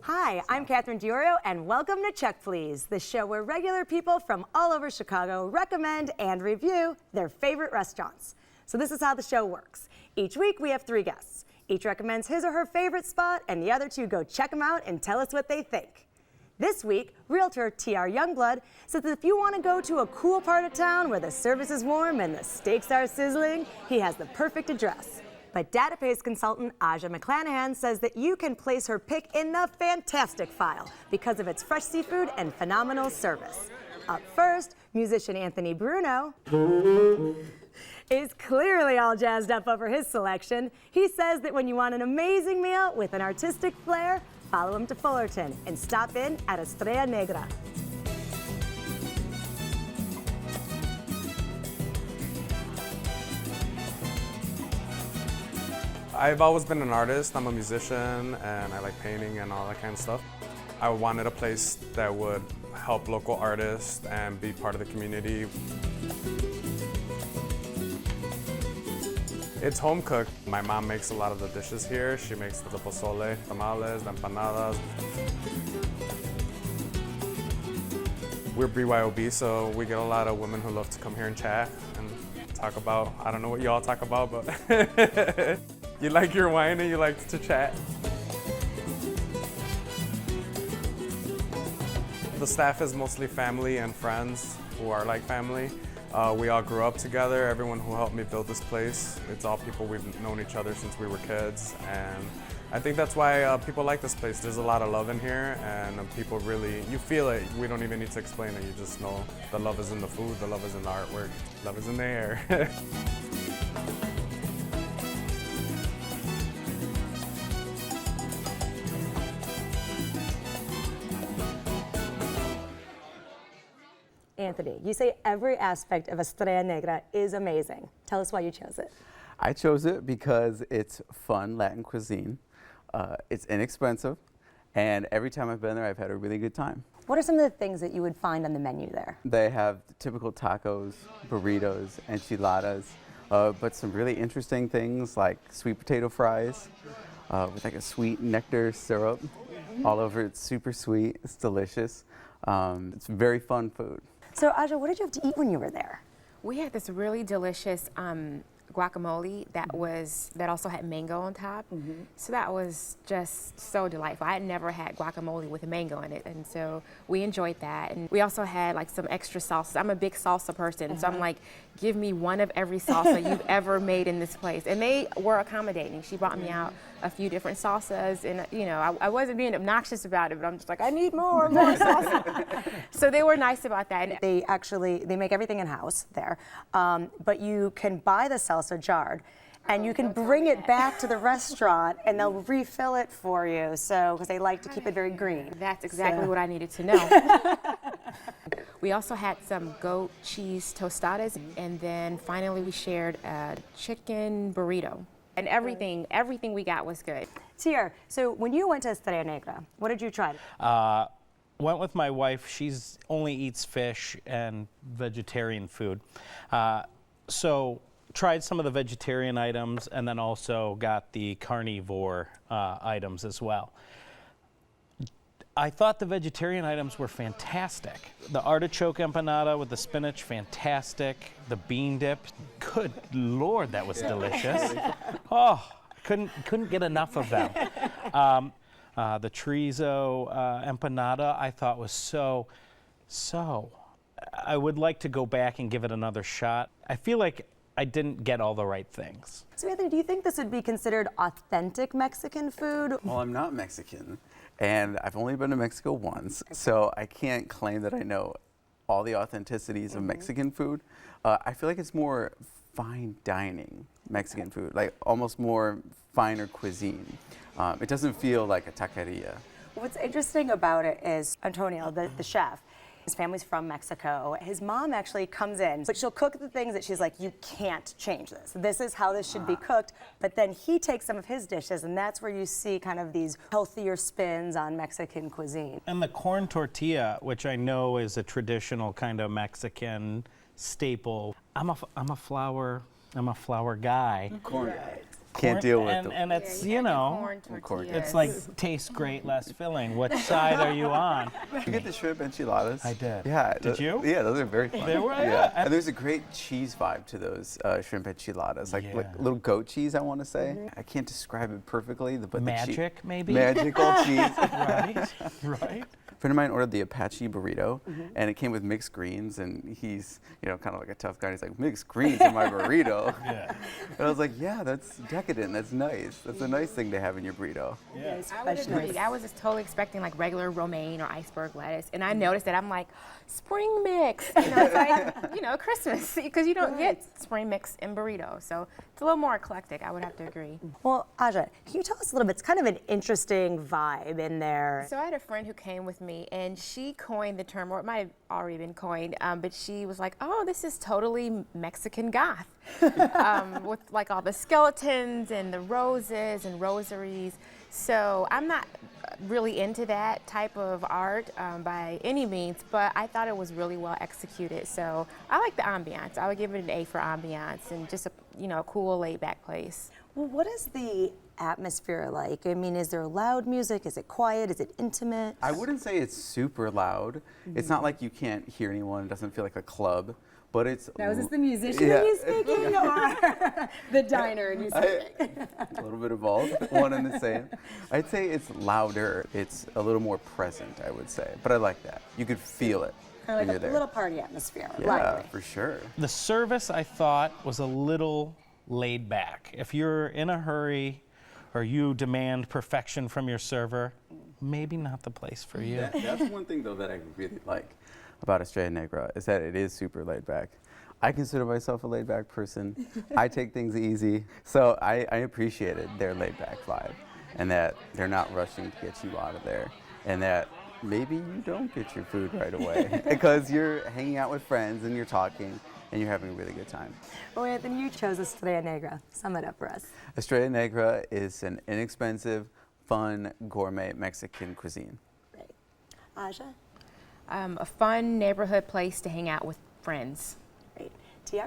Hi, I'm Catherine Diorio, and welcome to Check Please, the show where regular people from all over Chicago recommend and review their favorite restaurants. So this is how the show works. Each week we have 3 guests. Each recommends his or her favorite spot, and the other 2 go check them out and tell us what they think. This week, realtor T.R. Youngblood says that if you want to go to a cool part of town where the service is warm and the steaks are sizzling, he has the perfect address. But database consultant Aja McClanahan says that you can place her pick in the fantastic file because of its fresh seafood and phenomenal service. Up first, musician Anthony Bruno is clearly all jazzed up over his selection. He says that when you want an amazing meal with an artistic flair, follow him to Fullerton and stop in at Estrella Negra. I've always been an artist. I'm a musician and I like painting and all that kind of stuff. I wanted a place that would help local artists and be part of the community. It's home cooked. My mom makes a lot of the dishes here. She makes the pozole, tamales, the empanadas. We're BYOB, so we get a lot of women who love to come here and chat and talk about, I don't know what you all talk about, but you like your wine and you like to chat. The staff is mostly family and friends who are like family. We all grew up together. Everyone who helped me build this place, it's all people we've known each other since we were kids. And I think that's why people like this place. There's a lot of love in here and people really, you feel it. We don't even need to explain it. You just know the love is in the food, the love is in the artwork, love is in the air. Anthony, you say every aspect of Estrella Negra is amazing. Tell us why you chose it. I chose it because it's fun Latin cuisine, it's inexpensive, and every time I've been there, I've had a really good time. What are some of the things that you would find on the menu there? They have the typical tacos, burritos, enchiladas, but some really interesting things like sweet potato fries with like a sweet nectar syrup all over. It's super sweet, it's delicious. It's very fun food. So Aja, what did you have to eat when you were there? We had this really delicious guacamole that also had mango on top. So that was just so delightful. I had never had guacamole with a mango in it, and so we enjoyed that. And we also had like some extra sauces. I'm a big salsa person, so I'm like, give me one of every salsa you've ever made in this place. And they were accommodating. She brought me out a few different salsas, and you know, I wasn't being obnoxious about it, but I'm just like, I need more salsa. So they were nice about that. And They make everything in-house there, but you can buy the salsa jarred, and you can bring it back to the restaurant, and they'll refill it for you. So, because they like to keep it very green. That's exactly what I needed to know. We also had some goat cheese tostadas, and then finally we shared a chicken burrito. And everything we got was good. Tier, so when you went to Estrella Negra, what did you try? Went with my wife. She's only eats fish and vegetarian food. So tried some of the vegetarian items and then also got the carnivore items as well. I thought the vegetarian items were fantastic. The artichoke empanada with the spinach, fantastic. The bean dip, good Lord, that was delicious. Oh, couldn't get enough of them. The chorizo empanada I thought was so. I would like to go back and give it another shot. I feel like I didn't get all the right things. So Anthony, do you think this would be considered authentic Mexican food? Well, I'm not Mexican, and I've only been to Mexico once, so I can't claim that I know all the authenticities of Mexican food. I feel like it's more fine dining Mexican food, like almost more finer cuisine. It doesn't feel like a taqueria. What's interesting about it is Antonio, the chef, his family's from Mexico. His mom actually comes in, but she'll cook the things that she's like, you can't change this. This is how this should be cooked. But then he takes some of his dishes, and that's where you see kind of these healthier spins on Mexican cuisine. And the corn tortilla, which I know is a traditional kind of Mexican staple. I'm a flour guy. Corn guy. Can't deal with and, them. and it's, Yeah, you know, corn tortillas. it's like tastes great, less filling. Which side are you on? You get the shrimp enchiladas? I did. Yeah. Did you? Yeah, those are very fun. They were, Yeah. yeah. And there's a great cheese vibe to those shrimp enchiladas, like Yeah. little goat cheese, I want to say. I can't describe it perfectly, but Magic, maybe? Magical cheese. Right, right. A friend of mine ordered the Apache burrito, and it came with mixed greens, and he's, you know, kind of like a tough guy. He's like, mixed greens in my burrito. Yeah. And I was like, yeah, that's decadent. That's nice. That's a nice thing to have in your burrito. Yeah. I would agree. I was just totally expecting like regular romaine or iceberg lettuce, and I noticed that I'm like, spring mix. You know, it's like, you know, Christmas, because you don't get spring mix in burrito. So it's a little more eclectic, I would have to agree. Well, Aja, can you tell us a little bit? It's kind of an interesting vibe in there. So I had a friend who came with me, and she coined the term, or it might have already been coined, but she was like, oh, this is totally Mexican goth, with like all the skeletons and the roses and rosaries. So I'm not really into that type of art by any means, but I thought it was really well executed. So I like the ambiance. I would give it an A for ambiance and just a, you know, a cool laid back place. Well, what is the atmosphere like? I mean, is there loud music? Is it quiet? Is it intimate? I wouldn't say it's super loud. It's not like you can't hear anyone. It doesn't feel like a club, but it's. Now, is this the musician Yeah. and you speaking or the diner and you speaking? A little bit of both, one and the same. I'd say it's louder. It's a little more present, I would say. But I like that. You could feel it Kind when of you're like a there. little party atmosphere. Yeah, Lively. for sure. The service, I thought, was a little laid back. If you're in a hurry or you demand perfection from your server, maybe not the place for you. That's one thing, though, that I really like about Estrella Negra is that it is super laid back. I consider myself a laid back person. I take things easy. So I appreciated their laid back vibe and that they're not rushing to get you out of there and that maybe you don't get your food right away because you're hanging out with friends and you're talking and you're having a really good time. Well, Anthony, you chose Estrella Negra. Sum it up for us. Estrella Negra is an inexpensive, fun, gourmet Mexican cuisine. Great. Aja? A fun neighborhood place to hang out with friends. Great. TR?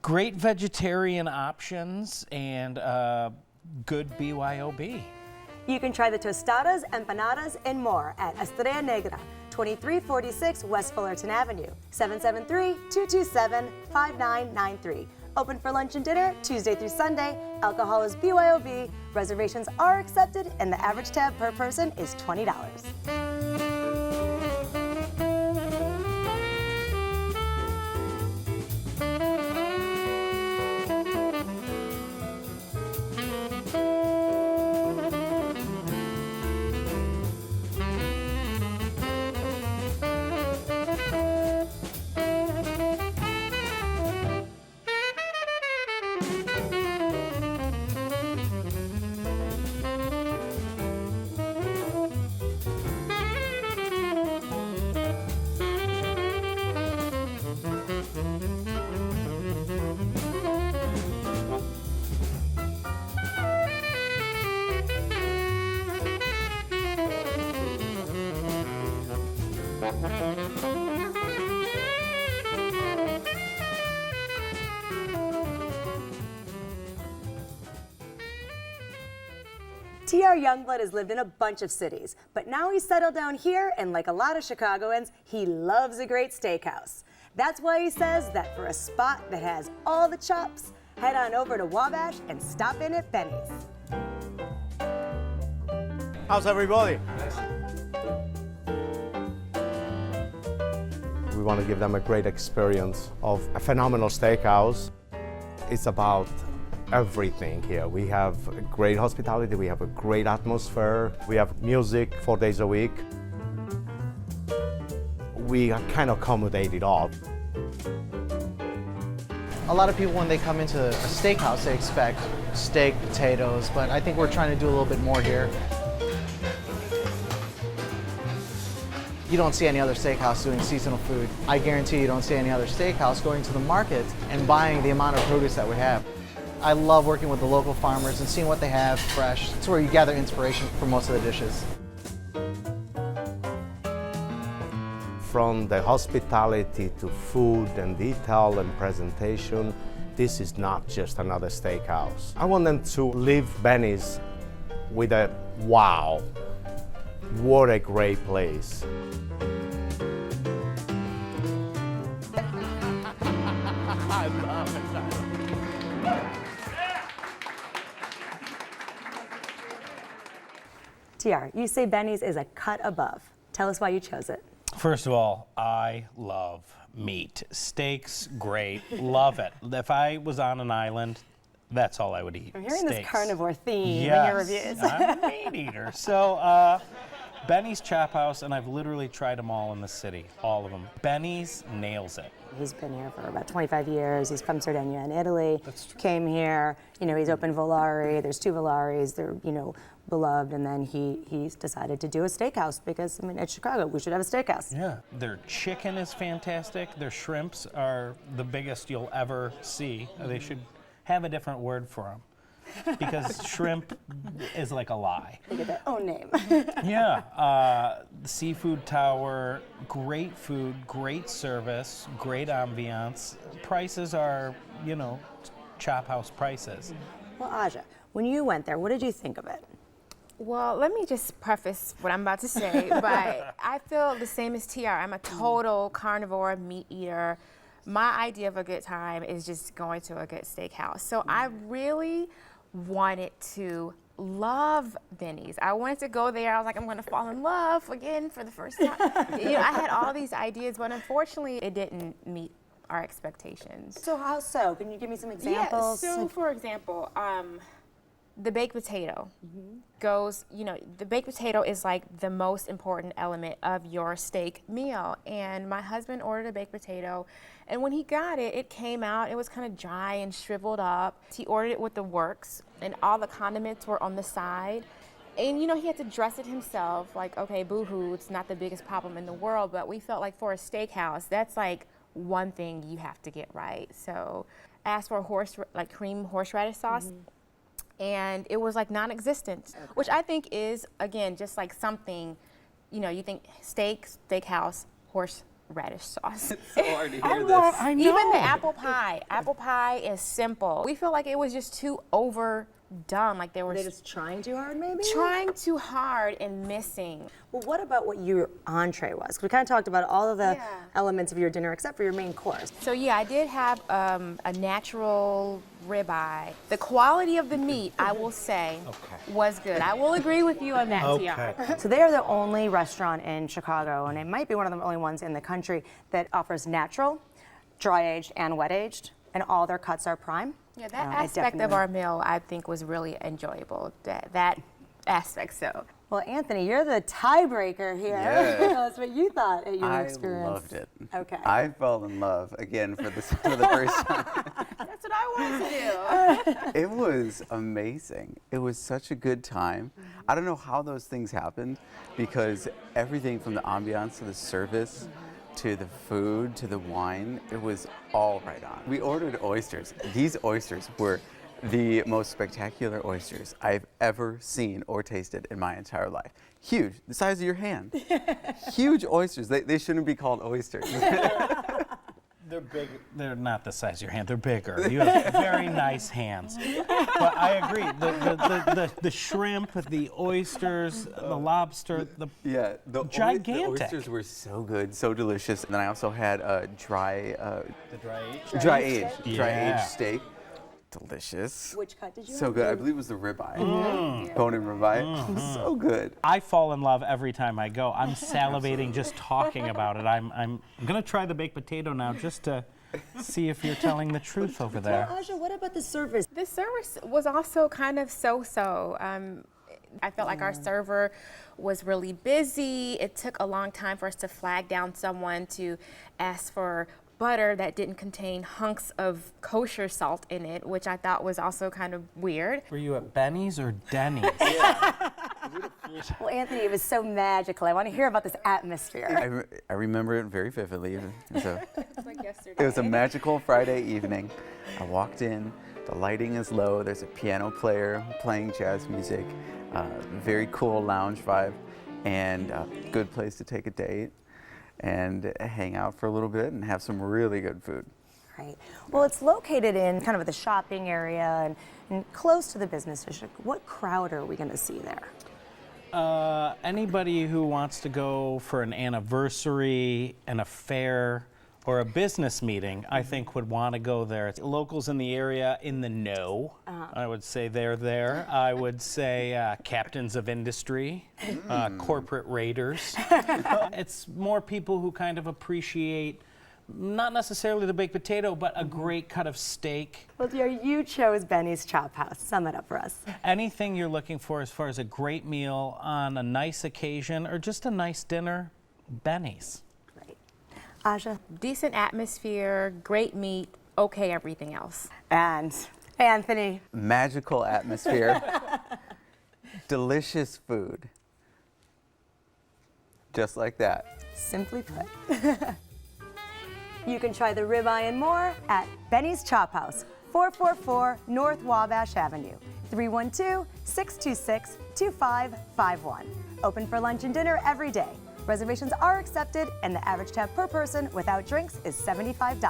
Great vegetarian options and good BYOB. You can try the tostadas, empanadas, and more at Estrella Negra, 2346 West Fullerton Avenue, 773-227-5993. Open for lunch and dinner Tuesday through Sunday. Alcohol is BYOB. Reservations are accepted, and the average tab per person is $20. TR Youngblood has lived in a bunch of cities, but now he's settled down here, and like a lot of Chicagoans, he loves a great steakhouse. That's why he says that for a spot that has all the chops, head on over to Wabash and stop in at Benny's. How's everybody? We want to give them a great experience of a phenomenal steakhouse. It's about everything here. We have great hospitality, we have a great atmosphere, we have music 4 days a week. We kind of accommodate it all. A lot of people, when they come into a steakhouse, they expect steak, potatoes, but I think we're trying to do a little bit more here. You don't see any other steakhouse doing seasonal food. I guarantee you don't see any other steakhouse going to the market and buying the amount of produce that we have. I love working with the local farmers and seeing what they have fresh. It's where you gather inspiration for most of the dishes. From the hospitality to food and detail and presentation, this is not just another steakhouse. I want them to leave Benny's with a wow, what a great place. I love it. TR, you say Benny's is a cut above. Tell us why you chose it. First of all, I love meat. Steaks, great, love it. If I was on an island, that's all I would eat. I'm hearing steaks. this carnivore theme Yes, in your reviews. I'm a meat eater. So, Benny's Chop House, and I've literally tried them all in the city, all of them. Benny's nails it. He's been here for about 25 years. He's from Sardinia in Italy. That's true. Came here. You know, he's opened Volare. There's 2 Volaris. They're, you know, beloved. And then he's decided to do a steakhouse because, I mean, at Chicago, we should have a steakhouse. Yeah. Their chicken is fantastic. Their shrimps are the biggest you'll ever see. They should have a different word for them because shrimp is like a lie. They get their own name. Yeah, the Seafood Tower, great food, great service, great ambiance. Prices are, you know, Chop House prices. Well, Aja, when you went there, what did you think of it? Well, let me just preface what I'm about to say, but I feel the same as TR. I'm a total carnivore meat eater. My idea of a good time is just going to a good steakhouse. So I really wanted to love Benny's. I wanted to go there. I was like, I'm going to fall in love again for the first time. You know, I had all these ideas, but unfortunately, it didn't meet our expectations. So how so? Can you give me some examples? Yeah, so for example, the baked potato goes, you know, the baked potato is like the most important element of your steak meal. And my husband ordered a baked potato, and when he got it, it came out, it was kind of dry and shriveled up. He ordered it with the works, and all the condiments were on the side. And, you know, he had to dress it himself, like, okay, boo-hoo, it's not the biggest problem in the world, but we felt like for a steakhouse, that's like one thing you have to get right. So I asked for cream horseradish sauce. And it was like non-existent, which I think is, again, just like something, you know, you think steakhouse, horseradish sauce. It's so hard to hear this. I know. Even the apple pie is simple. We feel like it was just too overdone, like they were Were they just trying too hard, maybe? trying too hard and missing. Well, what about what your entree was? 'Cause we kind of talked about all of the Yeah. elements of your dinner except for your main course. So yeah, I did have a natural ribeye. The quality of the meat, I will say, was good. I will agree with you on that, TR. So they are the only restaurant in Chicago, and it might be one of the only ones in the country that offers natural, dry-aged, and wet-aged, and all their cuts are prime. Yeah, that I aspect of definitely- our meal, I think, was really enjoyable. That aspect, so. Well, Anthony, you're the tiebreaker here. Yeah. Tell us what you thought at your I experience. loved it. Okay. I fell in love again for the first time. That's what I wanted to do. It was amazing. It was such a good time. I don't know how those things happened because everything from the ambiance to the service to the food to the wine, it was all right on. We ordered oysters. These oysters were the most spectacular oysters I've ever seen or tasted in my entire life. Huge, the size of your hand. Huge oysters. They shouldn't be called oysters. They're big. They're not the size of your hand. They're bigger. You have very nice hands. But I agree. The shrimp, the oysters, the lobster, Yeah, the gigantic. The oysters were so good, so delicious. And then I also had a dry aged aged steak. Delicious. Which cut did you So have? good. I believe it was the ribeye. Bone-in ribeye. So good. I fall in love every time I go. I'm salivating just talking about it. I'm gonna try the baked potato now just to see if you're telling the truth over there. Well, Aja, what about the service? The service was also kind of so-so. I felt like our server was really busy. It took a long time for us to flag down someone to ask for butter that didn't contain hunks of kosher salt in it, which I thought was also kind of weird. Were you at Benny's or Denny's? Well, Anthony, it was so magical. I want to hear about this atmosphere. I remember it very vividly. It Like yesterday. was a magical Friday evening. I walked in, the lighting is low, there's a piano player playing jazz music, very cool lounge vibe, and a good place to take a date and hang out for a little bit and have some really good food. Right. Well, it's located in kind of the shopping area and close to the business district. What crowd are we going to see there? Anybody who wants to go for an anniversary, an affair, or a business meeting, I think would want to go there. Locals in the area in the know, I would say they're there. I would say captains of industry, corporate raiders. It's more people who kind of appreciate not necessarily the baked potato, but a great cut of steak. Well, dear, you chose Benny's Chop House. Sum it up for us. Anything you're looking for as far as a great meal on a nice occasion or just a nice dinner, Benny's. Great. Aja? Decent atmosphere, great meat, okay everything else. And Anthony? Magical atmosphere, delicious food. Just like that. Simply put. You can try the ribeye and more at Benny's Chop House, 444 North Wabash Avenue, 312-626-2551. Open for lunch and dinner every day. Reservations are accepted, and the average tab per person without drinks is $75.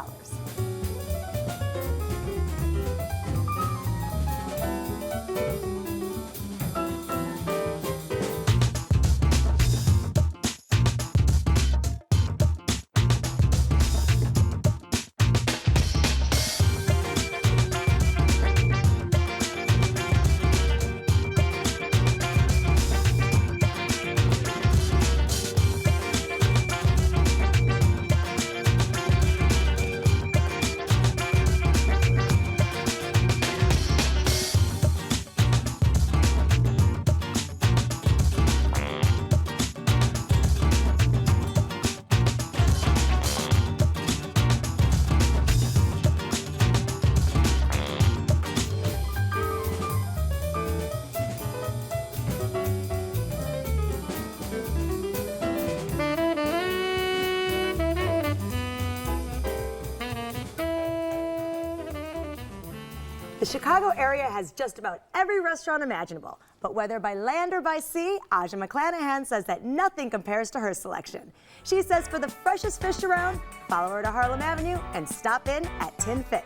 The Chicago area has just about every restaurant imaginable, but whether by land or by sea, Aja McClanahan says that nothing compares to her selection. She says for the freshest fish around, follow her to Harlem Avenue and stop in at Tin Fish.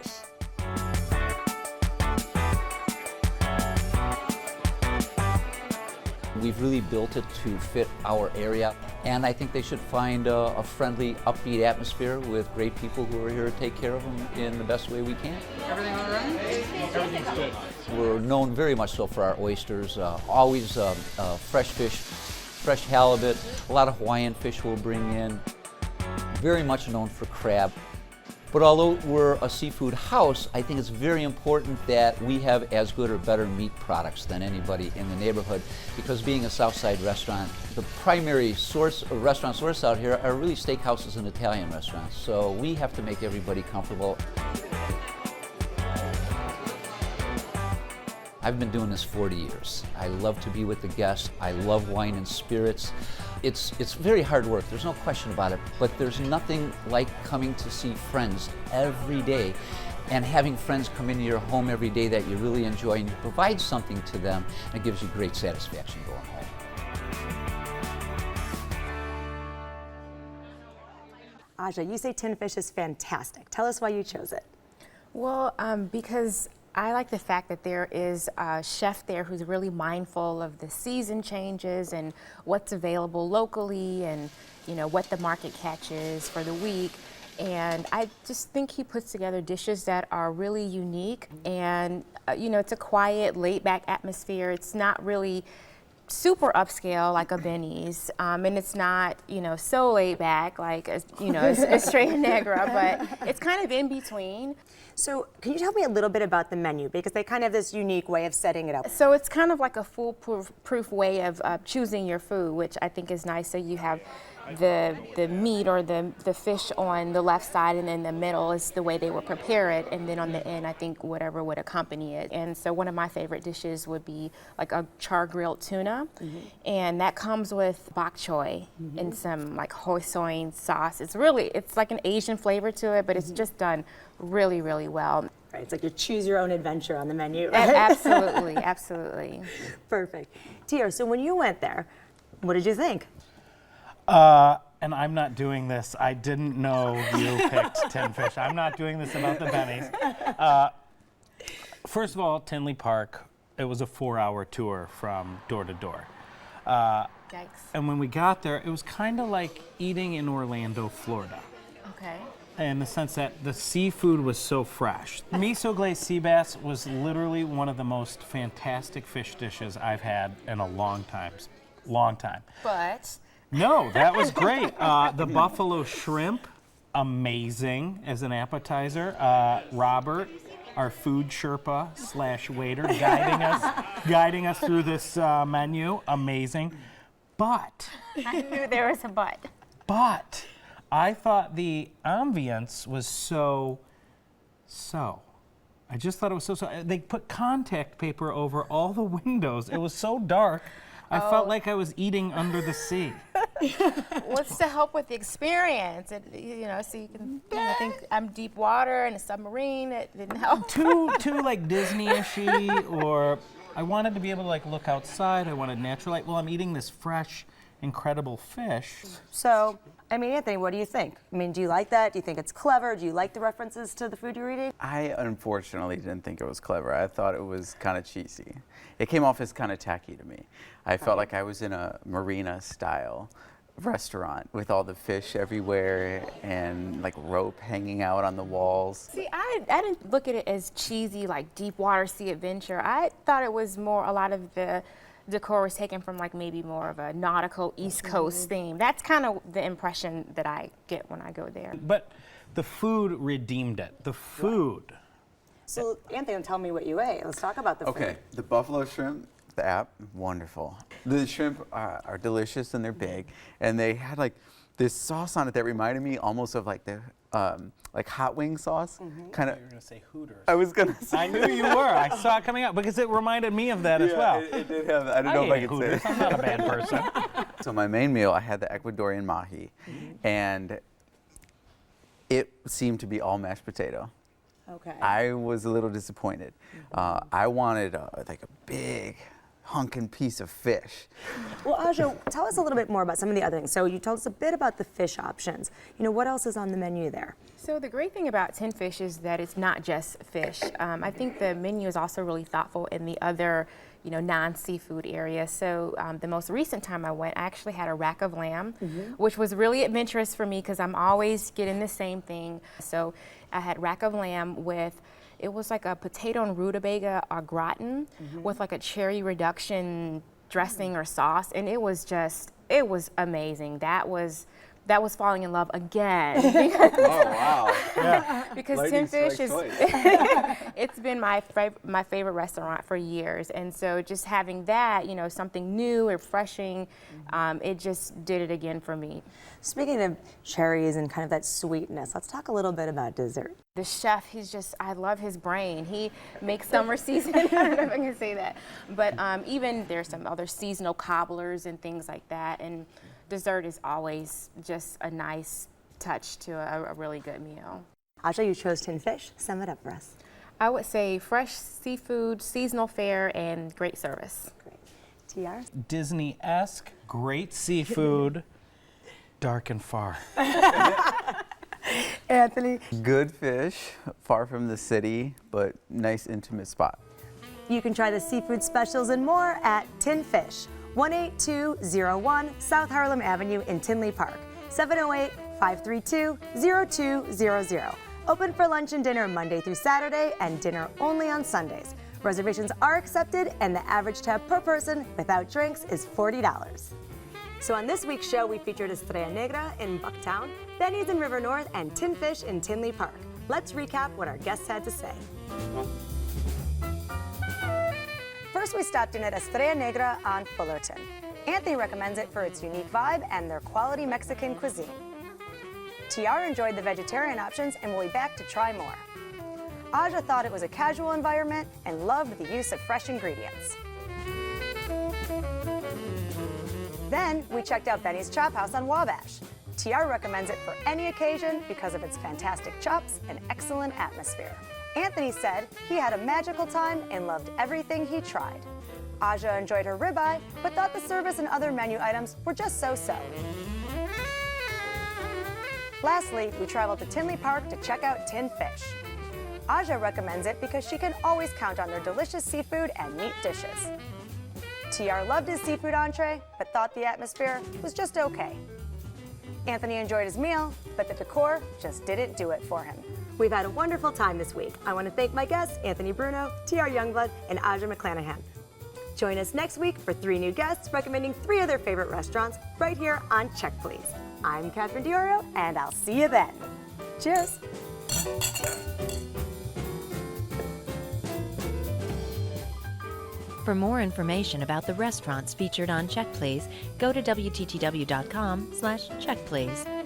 We've really built it to fit our area, and I think they should find a friendly, upbeat atmosphere with great people who are here to take care of them in the best way we can. Everything all right? Everything's good. We're known very much so for our oysters, always fresh fish, fresh halibut, a lot of Hawaiian fish we'll bring in, very much known for crab. But although we're a seafood house, I think it's very important that we have as good or better meat products than anybody in the neighborhood, because being a Southside restaurant, the primary restaurant source out here are really steakhouses and Italian restaurants. So we have to make everybody comfortable. I've been doing this 40 years. I love to be with the guests. I love wine and spirits. It's very hard work, there's no question about it, but there's nothing like coming to see friends every day and having friends come into your home every day that you really enjoy, and you provide something to them, and it gives you great satisfaction going home. Aja, you say Tin Fish is fantastic. Tell us why you chose it. Well, because I like the fact that there is a chef there who's really mindful of the season changes and what's available locally, and what the market catches for the week. And I just think he puts together dishes that are really unique, and it's a quiet, laid-back atmosphere. It's not really super upscale like a Benny's, and it's not so laid back like Estrella Negra, but it's kind of in between. So can you tell me a little bit about the menu, because they kind of have this unique way of setting it up? So it's kind of like a foolproof way of choosing your food, which I think is nice. So you have the meat or the fish on the left side, and then the middle is the way they would prepare it, and then on the end I think whatever would accompany it. And so one of my favorite dishes would be like a char-grilled tuna, and that comes with bok choy and some like hoi soy sauce. It's like an Asian flavor to it, but it's just done really, really well. Right, it's like you choose your own adventure on the menu. Absolutely, absolutely. Perfect. Tier, so when you went there, what did you think? and I'm not doing this. I didn't know you picked tin fish. I'm not doing this about the bennies. First of all, Tinley Park, it was a 4-hour tour from door to door. Yikes. And when we got there, it was kind of like eating in Orlando, Florida. Okay. In the sense that the seafood was so fresh. Miso glazed sea bass was literally one of the most fantastic fish dishes I've had in a long time. But No, that was great. The buffalo shrimp, amazing as an appetizer. Robert, our food Sherpa / waiter, guiding us through this menu, amazing. But I knew there was a but. I thought the ambience was so. I just thought it was so. They put contact paper over all the windows. It was so dark. I felt like I was eating under the sea. What's to help with the experience? So you can think I'm deep water and a submarine. It didn't help. Too like Disney-ishy, or I wanted to be able to like look outside. I wanted natural light. Well, I'm eating this fresh, incredible fish. So, I mean, Anthony, what do you think? I mean, do you like that? Do you think it's clever? Do you like the references to the food you're eating? I unfortunately didn't think it was clever. I thought it was kind of cheesy. It came off as kind of tacky to me. I felt like I was in a marina-style restaurant with all the fish everywhere and like rope hanging out on the walls. See, I didn't look at it as cheesy, like deep water sea adventure. I thought it was more, a lot of the decor was taken from like maybe more of a nautical East Coast theme. That's kind of the impression that I get when I go there. But the food redeemed it. The food. So, Anthony, tell me what you ate. Let's talk about the food. Okay, the buffalo shrimp, the app, wonderful. The shrimp are delicious and they're big, and they had like this sauce on it that reminded me almost of like the like hot wing sauce. Kind of. You were gonna say Hooters. I was gonna say. I knew you were. I saw it coming out because it reminded me of that as well. It did have. I don't know if I ate could Hooters. say. I'm not a bad person. So my main meal, I had the Ecuadorian mahi, and it seemed to be all mashed potato. Okay. I was a little disappointed. I wanted like a big hunkin' piece of fish. Well, Aja, tell us a little bit more about some of the other things. So you told us a bit about the fish options. What else is on the menu there? So the great thing about Tin Fish is that it's not just fish. I think the menu is also really thoughtful in the other non-seafood area. So the most recent time I went, I actually had a rack of lamb, which was really adventurous for me because I'm always getting the same thing. So I had rack of lamb with, it was like a potato and rutabaga au gratin with like a cherry reduction dressing or sauce, and it was amazing. That was falling in love again. Oh wow! Yeah. Because Tin Fish is it's been my favorite restaurant for years, and so just having that, something new, refreshing, it just did it again for me. Speaking of cherries and kind of that sweetness, let's talk a little bit about dessert. The chef, I love his brain. He makes summer season. I don't know if I can say that, but even there's some other seasonal cobblers and things like that, and dessert is always just a nice touch to a really good meal. Aja, you chose Tin Fish. Sum it up for us. I would say fresh seafood, seasonal fare, and great service. Great. TR? Disney-esque, great seafood, dark and far. Anthony? Good fish, far from the city, but nice intimate spot. You can try the seafood specials and more at Tin Fish, 18201 South Harlem Avenue in Tinley Park, 708-532-0200. Open for lunch and dinner Monday through Saturday and dinner only on Sundays. Reservations are accepted and the average tab per person without drinks is $40. So on this week's show, we featured Estrella Negra in Bucktown, Benny's in River North, and Tin Fish in Tinley Park. Let's recap what our guests had to say. First, we stopped in at Estrella Negra on Fullerton. Anthony recommends it for its unique vibe and their quality Mexican cuisine. TR enjoyed the vegetarian options and will be back to try more. Aja thought it was a casual environment and loved the use of fresh ingredients. Then, we checked out Benny's Chop House on Wabash. TR recommends it for any occasion because of its fantastic chops and excellent atmosphere. Anthony said he had a magical time and loved everything he tried. Aja enjoyed her ribeye, but thought the service and other menu items were just so-so. Lastly, we traveled to Tinley Park to check out Tin Fish. Aja recommends it because she can always count on their delicious seafood and meat dishes. TR loved his seafood entree, but thought the atmosphere was just okay. Anthony enjoyed his meal, but the decor just didn't do it for him. We've had a wonderful time this week. I want to thank my guests, Anthony Bruno, TR Youngblood, and Aja McClanahan. Join us next week for 3 new guests recommending 3 of their favorite restaurants right here on Check Please. I'm Catherine Diorio, and I'll see you then. Cheers. For more information about the restaurants featured on Check Please, go to WTTW.com/checkplease.